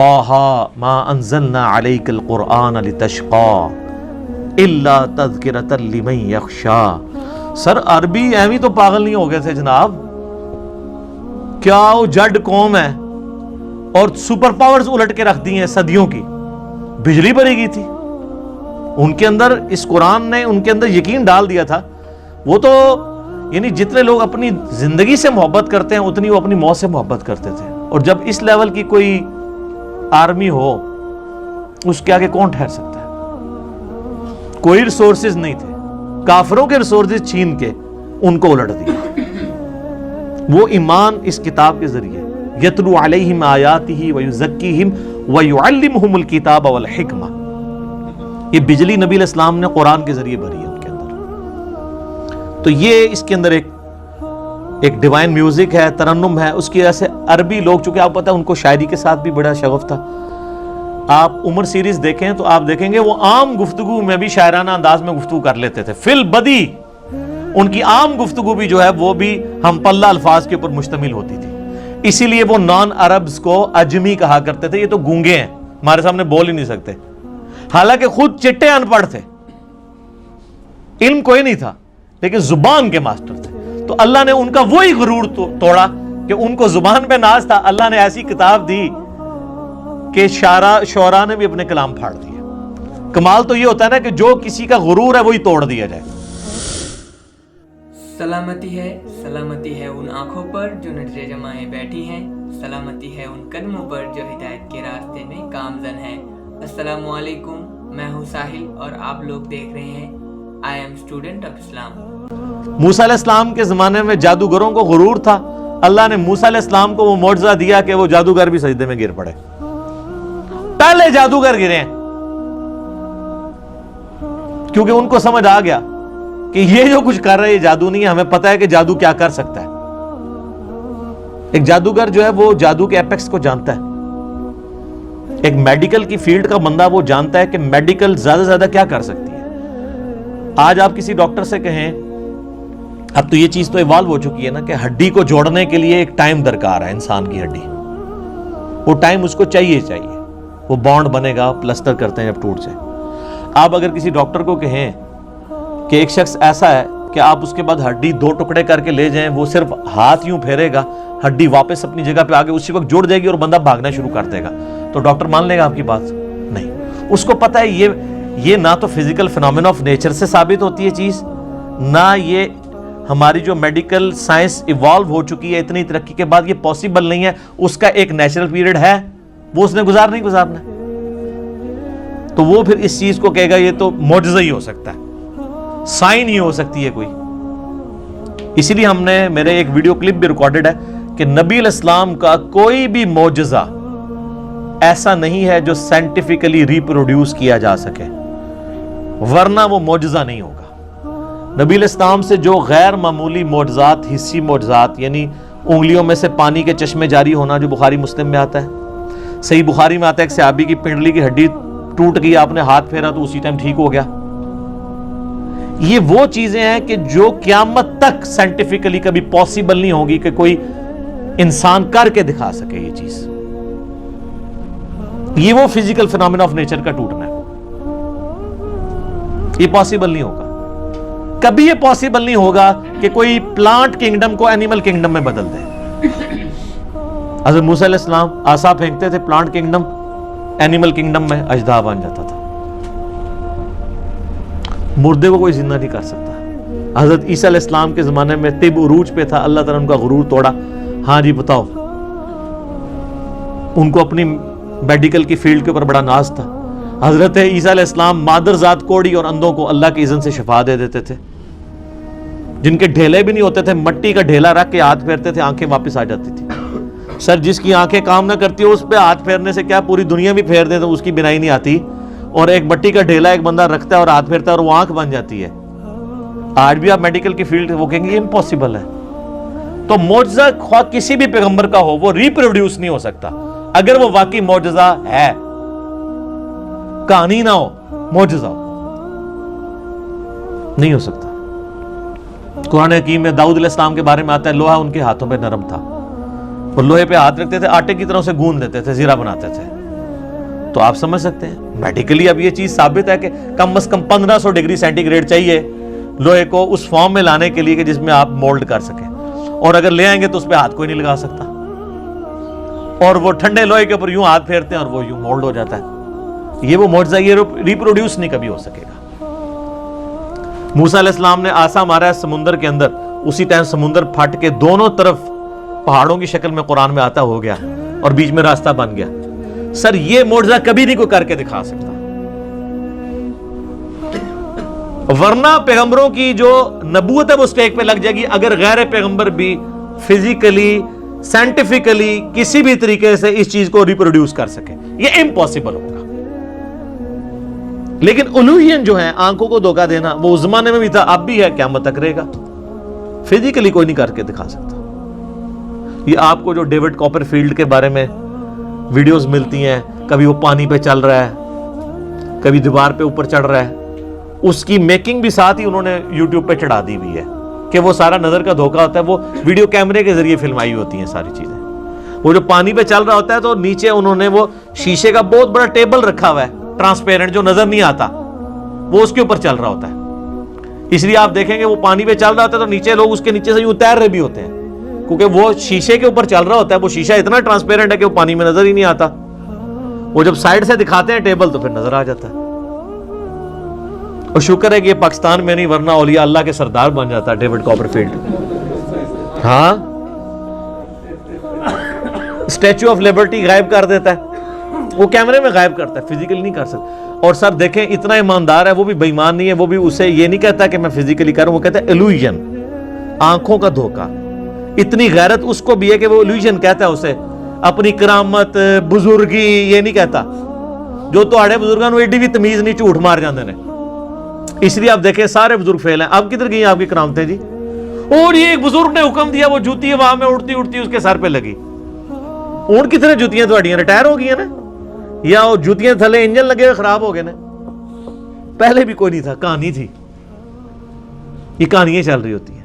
ما انزلنا علیک القرآن لتشقا الا تذکرۃ لمن یخشا۔ سر عربی ایویں تو پاگل نہیں ہو گئے تھے جناب، کیا وہ جڈ قوم ہے اور سپر پاورز الٹ کے رکھ دی ہیں صدیوں کی، بجلی بری گئی تھی ان کے اندر، اس قرآن نے ان کے اندر یقین ڈال دیا تھا۔ وہ تو یعنی جتنے لوگ اپنی زندگی سے محبت کرتے ہیں اتنی وہ اپنی موت سے محبت کرتے تھے، اور جب اس لیول کی کوئی آرمی ہو اس کے آگے کون ٹھہر سکتا ہے؟ کوئی ریسورسز نہیں تھے، کافروں کے ریسورسز چھین کے ان کو الٹ دیا۔ وہ ایمان اس کتاب کے ذریعے یتلو علیہم آیاتہ ویزکیہم ویعلمہم الکتاب والحکمہ، یہ بجلی نبی علیہ السلام نے قرآن کے ذریعے بھری ہے ان کے اندر۔ تو یہ اس کے اندر ایک ڈیوائن میوزک ہے، ترنم ہے، اس کی وجہ سے عربی لوگ، چونکہ آپ پتہ ہے ان کو شاعری کے ساتھ بھی بڑا شغف تھا۔ آپ عمر سیریز دیکھیں تو آپ دیکھیں گے وہ عام گفتگو میں بھی شاعرانہ انداز میں گفتگو کر لیتے تھے، فی البدی ان کی عام گفتگو بھی جو ہے وہ بھی ہم پلہ الفاظ کے اوپر مشتمل ہوتی تھی، اسی لیے وہ نان عربز کو اجمی کہا کرتے تھے، یہ تو گونگے ہیں، ہمارے سامنے بول ہی نہیں سکتے، حالانکہ خود چٹے ان پڑھ تھے، علم کوئی نہیں تھا لیکن زبان کے ماسٹر تھے۔ تو اللہ نے ان کا وہی غرور توڑا کہ ان کو زبان پہ ناز تھا، اللہ نے ایسی کتاب دی کہ شعراء نے بھی اپنے کلام پھاڑ دیے۔ کمال تو یہ ہوتا ہے نا کہ جو کسی کا غرور ہے وہی توڑ دیا جائے۔ سلامتی ہے ان آنکھوں پر جو نظریں جمائے بیٹھی ہیں، سلامتی ہے ان قدموں پر جو ہدایت کے راستے میں گامزن ہیں۔ السلام علیکم، میں ہوں ساحل اور آپ لوگ دیکھ رہے ہیں آئی ایم اسٹوڈنٹ آف اسلام۔ موسیٰ علیہ السلام کے زمانے میں جادوگروں کو غرور تھا، اللہ نے موسیٰ علیہ السلام کو وہ معجزہ دیا کہ وہ جادوگر بھی سجدے میں گر پڑے، پہلے جادوگر گرے ہیں، کیونکہ ان کو سمجھ آ گیا کہ یہ جو کچھ کر رہا ہے یہ جادو نہیں ہے، ہمیں پتہ ہے کہ جادو کیا کر سکتا ہے۔ ایک جادوگر جو ہے وہ جادو کے ایپیکس کو جانتا ہے، ایک میڈیکل کی فیلڈ کا بندہ وہ جانتا ہے کہ میڈیکل زیادہ سے زیادہ کیا کر سکتی ہے۔ آج آپ کسی ڈاکٹر سے کہیں، اب تو یہ چیز تو ایوالو ہو چکی ہے نا کہ ہڈی کو جوڑنے کے لیے ایک ٹائم درکار ہے، انسان کی ہڈی، وہ ٹائم اس کو چاہیے، وہ بانڈ بنے گا، پلسٹر کرتے ہیں جب ٹوٹ جائے۔ آپ اگر کسی ڈاکٹر کو کہیں کہ ایک شخص ایسا ہے کہ آپ اس کے بعد ہڈی 2 ٹکڑے کر کے لے جائیں، وہ صرف ہاتھ یوں پھیرے گا، ہڈی واپس اپنی جگہ پہ آگے اسی وقت جڑ جائے گی اور بندہ بھاگنا شروع کر دے گا، تو ڈاکٹر مان لے گا آپ کی بات؟ نہیں، اس کو پتہ ہے یہ نہ تو فزیکل فینومینا آف نیچر سے ثابت ہوتی ہے چیز، نہ یہ ہماری جو میڈیکل سائنس ایوالو ہو چکی ہے اتنی ترقی کے بعد یہ پاسبل نہیں ہے، اس کا ایک نیچرل پیریڈ ہے، وہ اس نے گزارنا ہی گزارنا ہے۔ تو وہ پھر اس چیز کو کہے گا یہ تو معجزہ ہی ہو سکتا ہے، سائن ہی ہو سکتی ہے کوئی۔ اسی لیے ہم نے، میرے ایک ویڈیو کلپ بھی ریکارڈڈ ہے کہ نبی علیہ السلام کا کوئی بھی معجزہ ایسا نہیں ہے جو سائنٹیفکلی ریپروڈیوس کیا جا سکے، ورنہ وہ معجزہ نہیں ہوگا۔ نبی علیہ السلام سے جو غیر معمولی معجزات، حسی معجزات، یعنی انگلیوں میں سے پانی کے چشمے جاری ہونا جو بخاری مسلم میں آتا ہے، صحیح بخاری میں آتا ہے ایک صحابی کی پنڈلی کی ہڈی ٹوٹ گئی، آپ نے ہاتھ پھیرا تو اسی ٹائم ٹھیک ہو گیا۔ یہ وہ چیزیں ہیں کہ جو قیامت تک سائنٹیفکلی کبھی پاسبل نہیں ہوگی کہ کوئی انسان کر کے دکھا سکے یہ چیز۔ یہ وہ فزیکل فینومینا آف نیچر کا ٹوٹنا ہے، یہ پاسبل نہیں ہوگا، کبھی یہ پاسبل نہیں ہوگا کہ کوئی پلانٹ کنگڈم کو اینیمل کنگڈم میں بدل دے۔ حضرت موسیٰ علیہ السلام عصا پھینکتے تھے، پلانٹ کنگڈم اینیمل کنگڈم میں اژدہا بن جاتا تھا۔ مردے کو کوئی زندہ نہیں کر سکتا۔ حضرت عیسیٰ علیہ السلام کے زمانے میں طب عروج پہ تھا، اللہ تعالیٰ ان کا غرور توڑا۔ ہاں جی بتاؤ، ان کو اپنی میڈیکل کی فیلڈ کے اوپر بڑا ناز تھا۔ حضرت عیسیٰ علیہ السلام مادر ذات کوڑی اور اندھوں کو اللہ کی اذن سے شفا دے دیتے تھے، جن کے ڈھیلے بھی نہیں ہوتے تھے، مٹی کا ڈھیلا رکھ کے ہاتھ پھیرتے تھے، آنکھیں واپس آ جاتی تھی۔ سر جس کی آنکھیں کام نہ کرتی ہو اس پہ ہاتھ پھیرنے سے کیا پوری دنیا بھی پھیر دے تو اس کی بینائی نہیں آتی، اور ایک مٹی کا ڈھیلا ایک بندہ رکھتا ہے اور ہاتھ پھیرتا ہے اور وہ آنکھ بن جاتی ہے۔ آج بھی آپ میڈیکل کی فیلڈ وہ کہیں گے یہ امپاسبل ہے۔ تو معجزہ خواہ کسی بھی پیغمبر کا ہو وہ ریپروڈیوس نہیں ہو سکتا، اگر وہ واقعی معجزہ ہے، کہانی نہ ہو، معجزہ ہو، نہیں ہو سکتا۔ قرآن حکیم میں داؤد علیہ السلام کے بارے میں آتا ہے لوہا ان کے ہاتھوں پہ نرم تھا، اور لوہے پہ ہاتھ رکھتے تھے، آٹے کی طرح سے گوندھ دیتے تھے، زیرہ بناتے تھے، تو آپ سمجھ سکتے ہیں میڈیکلی اب یہ چیز ثابت ہے کہ کم از کم 1500 ڈگری سینٹی گریڈ چاہیے لوہے کو اس فارم میں لانے کے لیے کہ جس میں آپ مولڈ کر سکیں, اور اگر لے آئیں گے تو اس پہ ہاتھ کوئی نہیں لگا سکتا, اور وہ ٹھنڈے لوہے کے اوپر یوں ہاتھ پھیرتے ہیں اور وہ یوں مولڈ ہو جاتا ہے. یہ وہ معجزہ, یہ ریپروڈیوس نہیں کبھی ہو سکے گا. موسیٰ علیہ السلام نے آسا مارا ہے سمندر کے اندر, اسی ٹائم سمندر پھٹ کے دونوں طرف پہاڑوں کی شکل میں قرآن میں آتا ہو گیا اور بیچ میں راستہ بن گیا. سر یہ معجزہ کبھی نہیں کوئی کر کے دکھا سکتا, ورنہ پیغمبروں کی جو نبوت ہے وہ اسٹیک پہ لگ جائے گی اگر غیر پیغمبر بھی فزیکلی سائنٹیفکلی کسی بھی طریقے سے اس چیز کو ریپروڈیوس کر سکے. یہ امپاسبل ہوگا. لیکن الوہین جو ہے, آنکھوں کو دھوکہ دینا, وہ اس زمانے میں بھی تھا, اب بھی ہے, قیامت تک رہے گا. فزیکلی کوئی نہیں کر کے دکھا سکتا. یہ آپ کو جو ڈیوڈ کاپر فیلڈ کے بارے میں ویڈیوز ملتی ہیں, کبھی وہ پانی پہ چل رہا ہے, کبھی دیوار پہ اوپر چڑھ رہا ہے, اس کی میکنگ بھی ساتھ ہی انہوں نے یوٹیوب پہ چڑھا دی ہوئی ہے کہ وہ سارا نظر کا دھوکہ ہوتا ہے. وہ ویڈیو کیمرے کے ذریعے فلمائی ہوتی ہیں ساری چیزیں. وہ جو پانی پہ چل رہا ہوتا ہے تو نیچے انہوں نے وہ شیشے کا بہت بڑا ٹیبل رکھا ہوا ہے ٹرانسپیرنٹ, جو نظر نہیں آتا, وہ اس کے اوپر چل رہا ہوتا ہے. اس لیے آپ دیکھیں گے وہ پانی پہ چل رہا ہوتا ہے تو نیچے لوگ اس کے نیچے سے یوں تیر رہے بھی ہوتے ہیں, کیونکہ وہ شیشے کے اوپر چل رہا ہوتا ہے. وہ شیشہ اتنا ٹرانسپیرنٹ ہے کہ وہ پانی میں نظر ہی نہیں آتا. وہ جب سائڈ سے دکھاتے ہیں ٹیبل تو پھر نظر آ جاتا ہے. اور شکر ہے کہ یہ پاکستان میں نہیں, ورنہ اولیاء اللہ کے سردار بن جاتا ہے ڈیوڈ کاپر فیلڈ. ہاں, اسٹیچو آف لبرٹی غائب کر دیتا ہے, وہ کیمرے میں غائب کرتا ہے, فزیکلی نہیں کر سکتا. اور سر دیکھیں اتنا ایماندار ہے, وہ بھی بے ایمان نہیں ہے, وہ بھی اسے یہ نہیں کہتا کہ میں فزیکلی کر رہا ہوں, وہ کہتا ہے illusion, آنکھوں کا دھوکہ. اتنی غیرت اس کو بھی ہے کہ وہ illusion کہتا ہے اسے, اپنی کرامت بزرگی یہ نہیں کہتا. جو تواڈے بزرگاں نوں ایڈی بھی تمیز نہیں, جھوٹ مار جاندے نے. اس لیے آپ دیکھیں سارے بزرگ فیل ہیں. اب کدھر گئی آپ کی کرامتیں جی؟ اور یہ ایک بزرگ نے حکم دیا, وہ جوتی ہوا میں اڑتی اڑتی اس کے سر پہ لگی. اور کتنے جوتیاں تواڈیاں ریٹائر ہو گئی ہیں نا, یا وہ جوتیاں تھلے انجن لگے ہوئے خراب ہو گئے نا. پہلے بھی کوئی نہیں تھا, کہانی تھی. یہ کہانیاں چل رہی ہوتی ہیں.